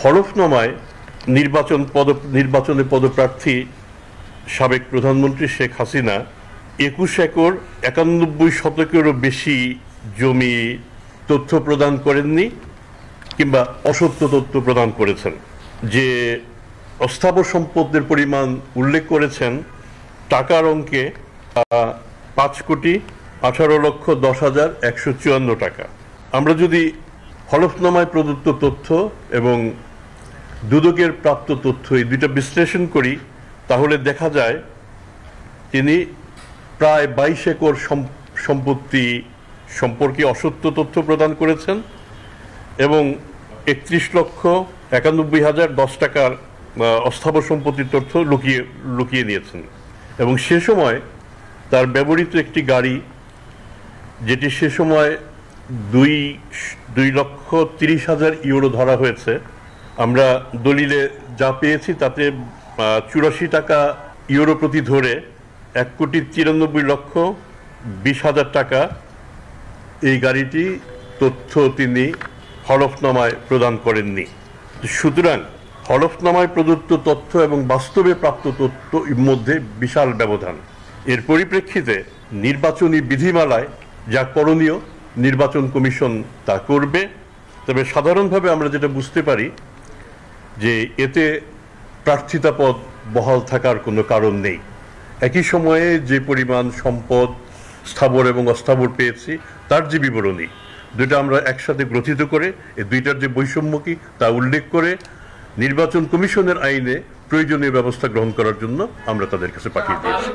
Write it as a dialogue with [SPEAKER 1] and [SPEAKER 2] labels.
[SPEAKER 1] হলফনামায় নির্বাচনে পদপ্রার্থী সাবেক প্রধানমন্ত্রী শেখ হাসিনা ২১ একর ৯১ শতকেরও বেশি জমি তথ্য প্রদান করেননি কিংবা অসত্য তথ্য প্রদান করেছেন। যে অস্থাবর সম্পদের পরিমাণ উল্লেখ করেছেন টাকার অঙ্কে ৫,১৮,১০,১৫৪ টাকা। আমরা যদি হলফনামায় প্রদত্ত তথ্য এবং দুদকের প্রাপ্ত তথ্য এই দুইটা বিশ্লেষণ করি তাহলে দেখা যায় তিনি প্রায় ২২ একর সম্পত্তি সম্পর্কে অসত্য তথ্য প্রদান করেছেন এবং ৩১,৯১,০১০ টাকার অস্থাবর সম্পত্তির তথ্য লুকিয়ে নিয়েছেন। এবং সে সময় তার ব্যবহৃত একটি গাড়ি, যেটি সে সময় ২,৩০,০০০ ইউরো ধরা হয়েছে, আমরা দলিলে যা পেয়েছি তাতে ৮৪ টাকা ইউরো প্রতি ধরে ১,৯৩,২০,০০০ টাকা এই গাড়িটি তথ্য তিনি হলফনামায় প্রদান করেননি। সুতরাং হলফনামায় প্রদত্ত তথ্য এবং বাস্তবে প্রাপ্ত তথ্যের মধ্যে বিশাল ব্যবধান। এর পরিপ্রেক্ষিতে নির্বাচনী বিধিমালায় যা করণীয় নির্বাচন কমিশন তা করবে। তবে সাধারণভাবে আমরা যেটা বুঝতে পারি যে এতে প্রার্থিতা পদ বহাল থাকার কোনো কারণ নেই। একই সময়ে যে পরিমাণ সম্পদ স্থাবর এবং অস্থাবর পেয়েছি তার যে বিবরণী, দুইটা আমরা একসাথে গ্রথিত করে এই দুইটার যে বৈষম্য কি তা উল্লেখ করে নির্বাচন কমিশনের আইনে প্রয়োজনীয় ব্যবস্থা গ্রহণ করার জন্য আমরা তাদের কাছে পাঠিয়ে দিয়েছি।